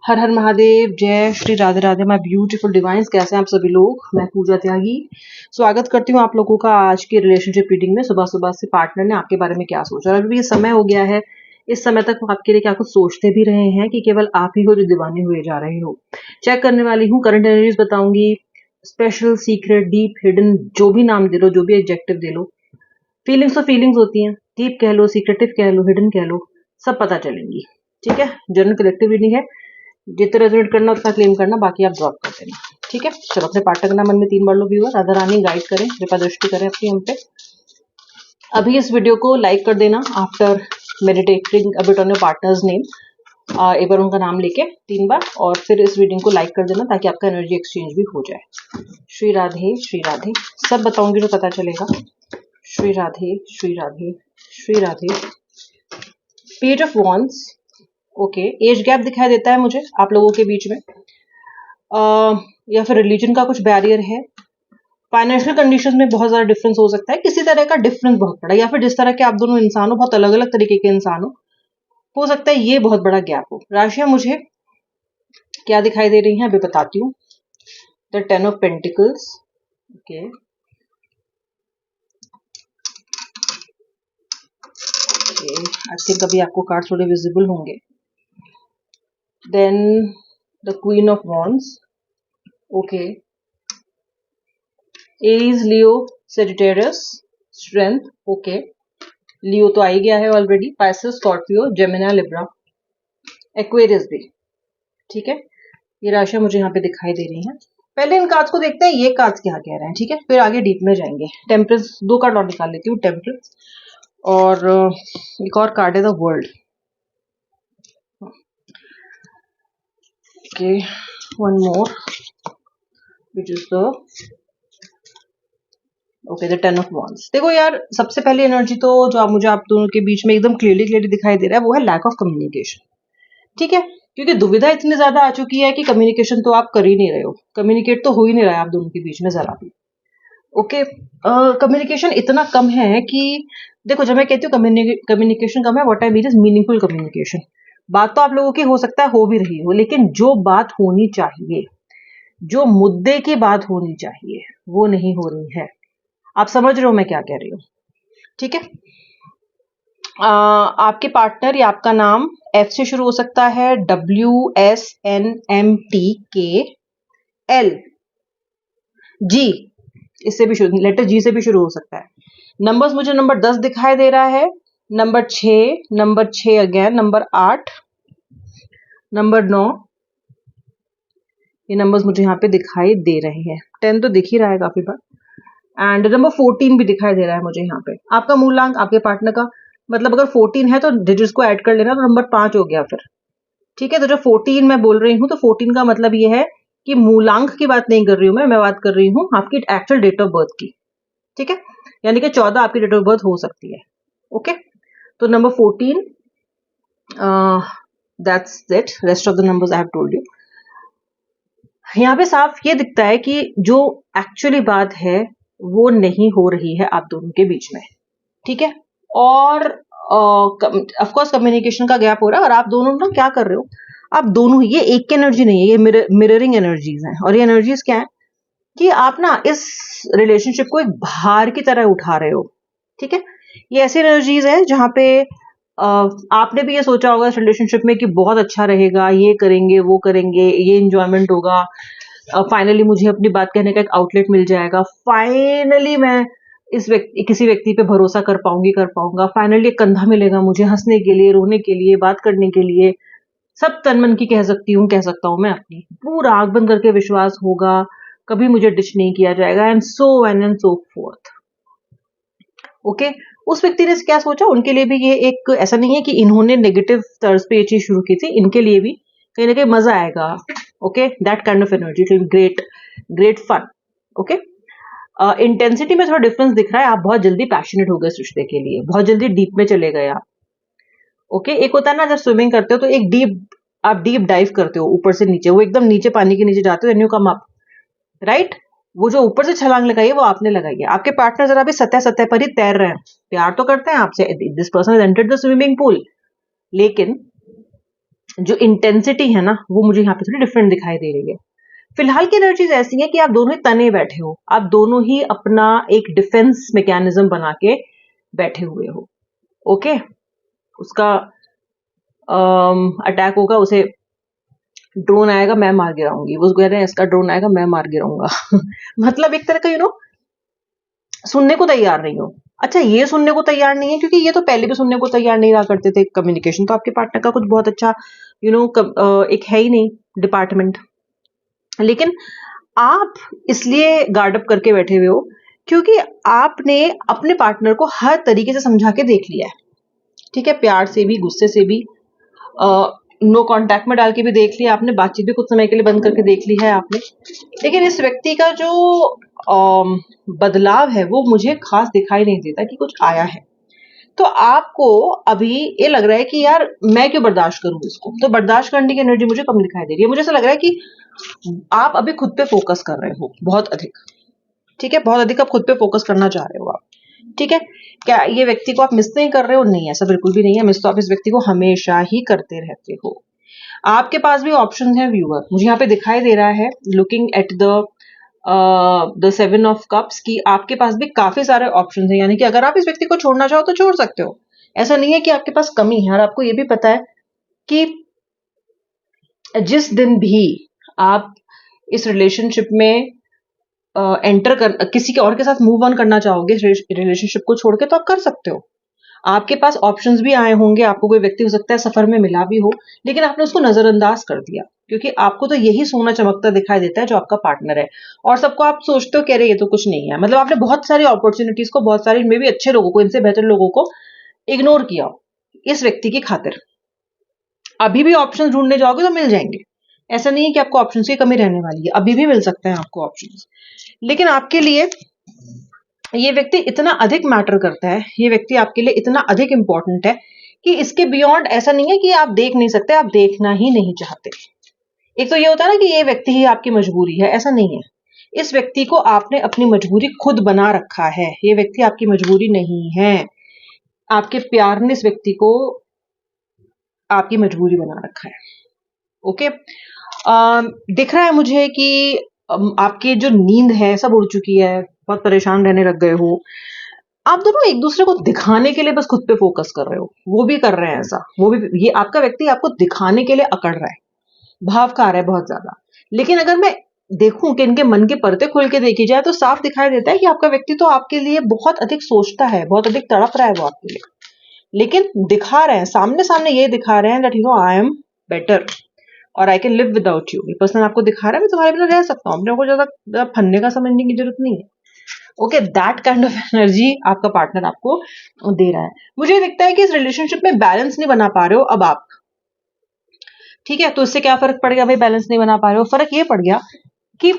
हर हर महादेव, जय Shri Radhe Radhe my beautiful divine's. कैसे हैं आप सभी लोग? मैं पूजा त्यागी स्वागत करती हूँ आप लोगों का आज की रिलेशनशिप रीडिंग में। सुबह सुबह से पार्टनर ने आपके बारे में क्या सोचा, और अभी ये समय हो गया है, इस समय तक वो आपके लिए क्या कुछ सोचते भी रहे हैं कि केवल आप ही हो जो दीवाने हुए जा रहे हो। चेक करने वाली हूँ, करंट एनर्जीज बताऊंगी, स्पेशल, सीक्रेट, डीप, हिडन, जो भी नाम दे लो, जो भी एडजेक्टिव दे लो। फीलिंग्स तो फीलिंग्स होती हैं, डीप कह लो, सीक्रेटिव कह लो, हिडन कह लो, सब पता चलेंगी। ठीक है, जनरल कलेक्टिव रीडिंग है, जितना रेजोनेट करना उतना क्लेम करना, बाकी आप ड्रॉप कर देना। ठीक है, चलो अपने पार्टनर का नाम मन में 3 बार लो व्यूअर। राधा रानी गाइड करें, कृपा दृष्टि करें अपनी हम पे। अभी इस वीडियो को लाइक कर देना after meditating a bit on your partners name. एक बार उनका नाम लेके 3 बार, और फिर इस वीडियो को लाइक कर देना ताकि आपका एनर्जी एक्सचेंज भी हो जाए। श्री राधे श्री राधे, सब बताऊंगी जो पता चलेगा। Shri Radhe Shri Radhe Shri Radhe. Page of wands, okay. Age gap दिखाई देता है मुझे आप लोगों के बीच में, या फिर रिलीजन का कुछ बैरियर है। फाइनेंशियल कंडीशंस में बहुत ज्यादा डिफरेंस हो सकता है, किसी तरह का डिफरेंस बहुत बड़ा, या फिर जिस तरह के आप दोनों इंसान हो, बहुत अलग अलग तरीके के इंसान हो सकता है ये बहुत बड़ा गैप हो। राशियां मुझे क्या दिखाई दे रही हैं अभी बताती हूँ। The 10 of pentacles, okay. I think अभी आपको कार्ड थोड़े विजिबल होंगे। Then the queen of wands, okay. Aries, Leo, Sagittarius, strength, okay. Leo तो आ ही गया है already. Pisces, Scorpio, Gemini, Libra, Aquarius भी। ठीक है, ये राशियां मुझे यहाँ पे दिखाई दे रही हैं। पहले इन कार्ड्स को देखते हैं ये कार्ड्स क्या कह रहे हैं, ठीक है, फिर आगे डीप में जाएंगे। टेम्परेंस, 2 कार्ड और निकाल लेती हूँ, टेम्परेंस और एक और कार्ड है the world. Okay, one more which is the okay the 10 of wands. देखो यार, सबसे पहली एनर्जी तो जो मुझे आप दोनों के बीच में एकदम क्लियरली दिखाई दे रहा है वो है लैक ऑफ कम्युनिकेशन। ठीक है, क्योंकि दुविधा इतनी ज्यादा आ चुकी है कि कम्युनिकेशन तो आप कर ही नहीं रहे हो, कम्युनिकेट तो हो ही नहीं रहा है आप दोनों के बीच में जरा भी। ओके, कम्युनिकेशन इतना कम है कि देखो, जब मैं कहती हूँ कम्युनिकेशन कम है, what I mean is meaningful communication. बात तो आप लोगों की हो सकता है हो भी रही हो, लेकिन जो बात होनी चाहिए, जो मुद्दे की बात होनी चाहिए, वो नहीं हो रही है। आप समझ रहे हो मैं क्या कह रही हूँ? ठीक है, आपके पार्टनर या आपका नाम एफ से शुरू हो सकता है, WSNMTKL, जी, इससे भी शुरू, लेटर जी से भी शुरू हो सकता है। नंबर्स मुझे नंबर 10 दिखाई दे रहा है, नंबर 6 अगेन, नंबर 8, नंबर 9, ये नंबर्स मुझे यहाँ पे दिखाई दे रहे हैं। 10 तो दिख ही रहा है काफी बार, एंड नंबर 14 भी दिखाई दे रहा है मुझे यहाँ पे। आपका मूलांक, आपके पार्टनर का, मतलब अगर 14 है तो डिजिट्स को ऐड कर लेना तो नंबर 5 हो गया फिर। ठीक है, तो जो 14 मैं बोल रही हूँ, तो 14 का मतलब ये है कि मूलांक की बात नहीं कर रही हूँ मैं बात कर रही हूँ आपकी एक्चुअल डेट ऑफ बर्थ की। ठीक है, यानी कि 14 आपकी डेट ऑफ बर्थ हो सकती है। ओके, तो number 14, that's it, rest of the numbers I have told you. यहाँ पे साफ ये दिखता है कि जो एक्चुअली बात है वो नहीं हो रही है आप दोनों के बीच में। ठीक है, और ऑफ कोर्स कम्युनिकेशन का गैप हो रहा है, और आप दोनों ना क्या कर रहे हो, आप दोनों, ये एक की एनर्जी नहीं है, ये मिररिंग एनर्जीज हैं। और ये एनर्जीज क्या है कि आप ना इस रिलेशनशिप को एक भार की तरह उठा रहे हो। ठीक है, ये ऐसी एनर्जीज है जहां पे आपने भी ये सोचा होगा इस रिलेशनशिप में कि बहुत अच्छा रहेगा, ये करेंगे वो करेंगे, ये इंजॉयमेंट होगा, फाइनली मुझे अपनी बात कहने का एक आउटलेट मिल जाएगा, फाइनली मैं किसी व्यक्ति पे भरोसा कर पाऊंगा, फाइनली एक कंधा मिलेगा मुझे हंसने के लिए, रोने के लिए, बात करने के लिए, सब तन मन की कह सकता हूँ मैं अपनी, पूरा आंख बंद करके विश्वास होगा, कभी मुझे डिच नहीं किया जाएगा, एंड सो फोर्थ। ओके, उस व्यक्ति ने क्या सोचा, उनके लिए भी ये एक, ऐसा नहीं है कि इन्होंने नेगेटिव तर्ज पे ये चीज शुरू की थी, इनके लिए भी कहीं ना कहीं मजा आएगा। Okay, that kind of energy, great fun. Okay, intensity में थोड़ा डिफरेंस दिख रहा है, आप बहुत जल्दी पैशनेट हो गए इस रिश्ते के लिए, बहुत जल्दी डीप में चले गए आप। ओके, एक होता है ना जब स्विमिंग करते हो तो एक आप डीप डाइव करते हो ऊपर से नीचे, वो एकदम नीचे पानी के नीचे जाते हो, and you come up, right. वो जो ऊपर से छलांग लगाई है वो आपने लगाई है, आपके पार्टनर जरा भी सतह पर ही तैर रहे हैं, प्यार तो करते हैं आपसे, this person has entered the swimming pool, लेकिन जो इंटेंसिटी है ना वो मुझे यहाँ पे थोड़ी डिफरेंट दिखाई दे रही है। फिलहाल की एनर्जीज ऐसी है कि आप दोनों ही तने बैठे हो, आप दोनों ही अपना एक डिफेंस मैकेनिज्म बना के बैठे हुए हो। ओके, उसका अटैक होगा, उसे ड्रोन आएगा मैं मार गिराऊंगी, वो कह रहे हैं इसका ड्रोन आएगा मैं मार गिराऊंगा। मतलब एक तरह का सुनने को तैयार नहीं हो। अच्छा, ये सुनने को तैयार नहीं है क्योंकि ये तो पहले भी सुनने को तैयार नहीं रहा करते थे। कम्युनिकेशन तो आपके पार्टनर का कुछ बहुत अच्छा एक है ही नहीं डिपार्टमेंट। लेकिन आप इसलिए गार्ड अप करके बैठे हुए हो क्योंकि आपने अपने पार्टनर को हर तरीके से समझा के देख लिया है। ठीक है, प्यार से भी, गुस्से से भी, नो कांटेक्ट में डाल के भी देख लिया आपने, बातचीत भी कुछ समय के लिए बंद करके देख ली है आपने। लेकिन इस व्यक्ति का जो बदलाव है वो मुझे खास दिखाई नहीं देता कि कुछ आया है। तो आपको अभी ये लग रहा है कि यार मैं क्यों बर्दाश्त करूं इसको, तो बर्दाश्त करने की एनर्जी मुझे कम दिखाई दे रही है। मुझे ऐसा लग रहा है कि आप अभी खुद पे फोकस कर रहे हो बहुत अधिक। ठीक है, बहुत अधिक आप खुद पे फोकस करना चाह रहे हो आप। ठीक है, क्या ये व्यक्ति को आप मिस नहीं कर रहे हो? नहीं, ऐसा बिल्कुल भी नहीं है। मिस तो आप इस व्यक्ति को हमेशा ही करते रहते हो। आपके पास भी ऑप्शन है व्यूअर, मुझे यहाँ पे दिखाई दे रहा है looking at the 7 of cups की आपके पास भी काफी सारे ऑप्शन है। यानी कि अगर आप इस व्यक्ति को छोड़ना चाहो तो छोड़ सकते हो। ऐसा नहीं है कि आपके पास कमी है। और आपको ये भी पता है कि जिस दिन भी आप इस रिलेशनशिप में एंटर कर किसी के और के साथ मूव ऑन करना चाहोगे रिलेशनशिप को छोड़ के, तो आप कर सकते हो। आपके पास ऑप्शंस भी आए होंगे, आपको कोई व्यक्ति हो सकता है सफर में मिला भी हो, लेकिन आपने उसको नजरअंदाज कर दिया क्योंकि आपको तो यही सोना चमकता दिखाई देता है जो आपका पार्टनर है। और सबको आप सोचते हो कह रहे ये तो कुछ नहीं है। मतलब आपने बहुत सारी अपॉर्चुनिटीज को, बहुत सारी में भी अच्छे लोगों को, इनसे बेहतर लोगों को इग्नोर किया इस व्यक्ति की खातिर। अभी भी ऑप्शन ढूंढने जाओगे तो मिल जाएंगे। ऐसा नहीं है कि आपको ऑप्शंस की कमी रहने वाली है, अभी भी मिल सकते हैं आपको ऑप्शंस। लेकिन आपके लिए ये व्यक्ति इतना अधिक मैटर करता है, ये व्यक्ति आपके लिए इतना अधिक इंपॉर्टेंट है कि इसके बियॉन्ड ऐसा नहीं है कि आप देख नहीं सकते, आप देखना ही नहीं चाहते। एक तो ये होता है ना कि ये व्यक्ति ही आपकी मजबूरी है, ऐसा नहीं है। इस व्यक्ति को आपने अपनी मजबूरी खुद बना रखा है, ये व्यक्ति आपकी मजबूरी नहीं है। आपके प्यार ने इस व्यक्ति को आपकी मजबूरी बना रखा है। ओके, दिख रहा है मुझे कि आपकी जो नींद है सब उड़ चुकी है, बहुत परेशान रहने लग गए हो। आप दोनों एक दूसरे को दिखाने के लिए बस खुद पे फोकस कर रहे हो, वो भी कर रहे हैं ऐसा, वो भी, ये आपका व्यक्ति आपको दिखाने के लिए अकड़ रहा है, भाव खा रहा है बहुत ज्यादा। लेकिन अगर मैं देखूं कि इनके मन के पर्दे खोल के देखी जाए तो साफ दिखाई देता है कि आपका व्यक्ति तो आपके लिए बहुत अधिक सोचता है, बहुत अधिक तड़प रहा है वो आपके लिए। लेकिन दिखा रहे हैं, सामने सामने ये दिखा रहे हैं दैट आई एम बेटर और I can live without you. Person आपको दिखा रहा है मैं तुम्हारे बिना रह सकता हूँ, अपने को ज्यादा फन्ने का समझने की जरूरत नहीं है। Okay, that kind of energy आपका पार्टनर आपको दे रहा है। मुझे दिखता है कि इस रिलेशनशिप में बैलेंस नहीं बना पा रहे हो अब आप। ठीक है, तो इससे क्या फर्क पड़ गया भाई? बैलेंस नहीं बना पा रहे हो, फर्क ये पड़ गया कि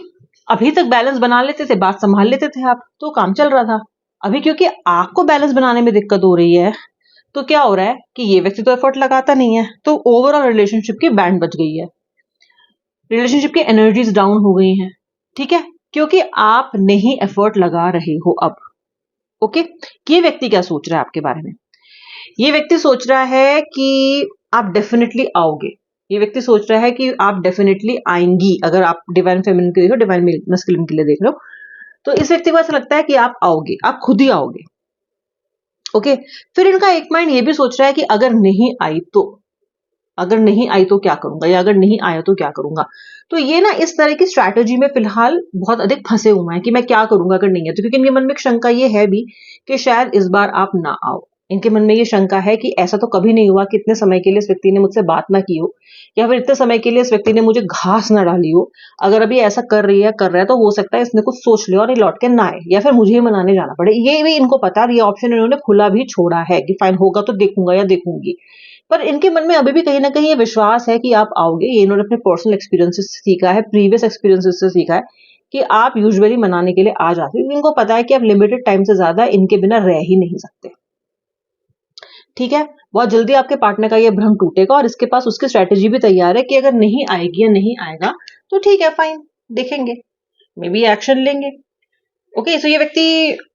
अभी तक बैलेंस बना लेते थे, बात संभाल लेते थे आप, तो काम चल रहा था। अभी क्योंकि आपको बैलेंस बनाने में दिक्कत हो रही है, तो क्या हो रहा है कि ये व्यक्ति तो एफर्ट लगाता नहीं है, तो ओवरऑल रिलेशनशिप की बैंड बच गई है, रिलेशनशिप की एनर्जीज डाउन हो गई हैं। ठीक है, क्योंकि आप नहीं एफर्ट लगा रहे हो अब। ओके, ये व्यक्ति क्या सोच रहा है आपके बारे में? ये व्यक्ति सोच रहा है कि आप डेफिनेटली आओगे। ये व्यक्ति सोच रहा है कि आप डेफिनेटली आएंगी। अगर आप डिवाइन फेमिनिन के देख रहे हो, डिवाइन मस्कुलिन के लिए देख रहे हो, तो इस व्यक्ति को ऐसा लगता है कि आप आओगे, आप खुद ही आओगे। ओके, फिर इनका एक माइंड ये भी सोच रहा है कि अगर नहीं आई तो, अगर नहीं आई तो क्या करूंगा, या अगर नहीं आया तो क्या करूंगा। तो ये ना इस तरह की स्ट्रैटेजी में फिलहाल बहुत अधिक फंसे हुए हैं कि मैं क्या करूंगा अगर नहीं है तो। क्योंकि इनके मन में एक शंका ये है भी कि शायद इस बार आप ना आओ। इनके मन में ये शंका है कि ऐसा तो कभी नहीं हुआ कि इतने समय के लिए इस व्यक्ति ने मुझसे बात ना की हो, या फिर इतने समय के लिए इस व्यक्ति ने मुझे घास ना डाली हो। अगर अभी ऐसा कर रही है, कर रहा है, तो हो सकता है इसने कुछ सोच लिया और ये लौट के ना आए, या फिर मुझे ही मनाने जाना पड़े। ये भी इनको पता, और ये ऑप्शन इन्होंने खुला भी छोड़ा है कि फाइन होगा तो देखूंगा या देखूंगी। पर इनके मन में अभी भी कहीं ना कहीं ये विश्वास है कि आप आओगे। ये इन्होंने अपने पर्सनल एक्सपीरियंसेस से सीखा है, प्रीवियस एक्सपीरियंसेस से सीखा है कि आप यूजुअली मनाने के लिए आ जाते हो। इनको पता है कि आप लिमिटेड टाइम से ज्यादा इनके बिना रह ही नहीं सकते। ठीक है, बहुत जल्दी आपके पार्टनर का ये भ्रम टूटेगा और इसके पास उसकी स्ट्रेटेजी भी तैयार है कि अगर नहीं आएगी या नहीं आएगा तो ठीक है, फाइन, देखेंगे, मे बी एक्शन लेंगे। ओके, सो ये व्यक्ति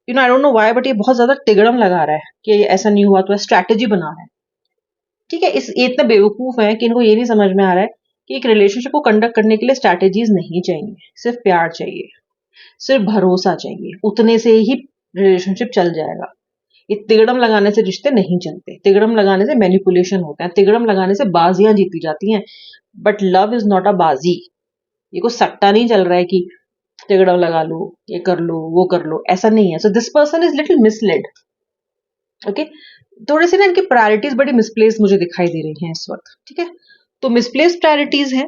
I don't know why, but ये बहुत ज्यादा तिगड़म लगा रहा है कि ऐसा नहीं हुआ तो स्ट्रैटेजी बना रहा है। ठीक है, ये इतना बेवकूफ है कि इनको ये नहीं समझ में आ रहा है कि एक रिलेशनशिप को कंडक्ट करने के लिए स्ट्रैटेजीज नहीं चाहिए, सिर्फ प्यार चाहिए, सिर्फ भरोसा चाहिए, उतने से ही रिलेशनशिप चल जाएगा। ये तिगड़म लगाने से रिश्ते नहीं चलते, तिगड़म लगाने से मैनिपुलेशन होता है, तिगड़म लगाने से बाजियां जीती जाती हैं, but love is not a बाजी। ये कोई सट्टा नहीं चल रहा है कि तिगड़म लगा लो, ये कर लो, वो कर लो, ऐसा नहीं है। So this person is little misled. Okay, थोड़ी सी ना इनकी प्रायोरिटीज बड़ी मिसप्लेस मुझे दिखाई दे रही हैं इस वक्त। ठीक है, तो मिसप्लेस प्रायोरिटीज है,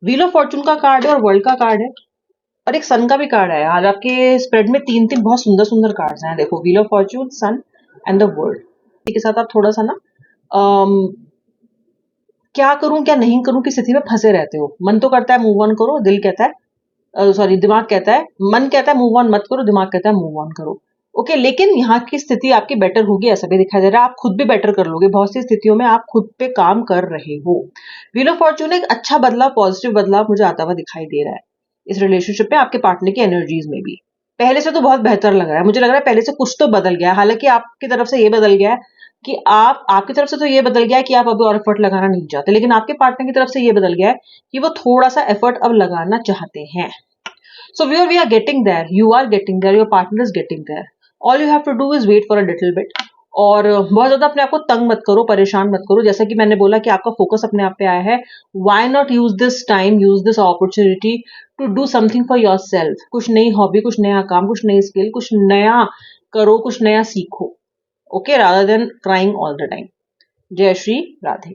व्हील ऑफ फॉर्चून का कार्ड है और वर्ल्ड का कार्ड है, और एक सन का भी कार्ड है। आज आपके स्प्रेड में तीन तीन बहुत सुंदर सुंदर कार्ड्स हैं, देखो, wheel of fortune, sun and the world. के साथ आप थोड़ा सा ना क्या करूं क्या नहीं करूं की स्थिति में फंसे रहते हो। मन तो करता है मूव ऑन करो, दिल कहता है सॉरी दिमाग कहता है, मन कहता है मूव ऑन मत करो, दिमाग कहता है मूव ऑन करो। ओके, लेकिन यहाँ की स्थिति आपकी बेटर होगी ऐसा भी दिखाई दे रहा है, आप खुद भी बेटर कर लोगे, बहुत सी स्थितियों में आप खुद पे काम कर रहे हो। व्हील ऑफ फॉर्चून एक अच्छा बदलाव, पॉजिटिव बदलाव मुझे आता हुआ दिखाई दे रहा है इस रिलेशनशिप में, आपके पार्टनर की एनर्जीज में भी। पहले से तो बहुत बेहतर लग रहा है, मुझे लग रहा है पहले से कुछ तो बदल गया है। हालांकि आपकी तरफ से ये बदल गया है कि आपकी तरफ से तो ये बदल गया है कि आप अभी और एफर्ट लगाना नहीं चाहते, लेकिन आपके पार्टनर की तरफ से ये बदल गया है कि वो थोड़ा सा एफर्ट अब लगाना चाहते हैं। So we are getting there, you are getting there, your partner is getting there. All you have to do is wait for a little bit. और बहुत ज्यादा अपने आप को तंग मत करो, परेशान मत करो। जैसा कि मैंने बोला कि आपका फोकस अपने आप पे आया है, why not use this time, use this opportunity to do something for yourself. कुछ नई हॉबी, कुछ नया काम, कुछ नई स्किल, कुछ नया करो, कुछ नया सीखो। Okay, rather than crying all the time. जय श्री राधे।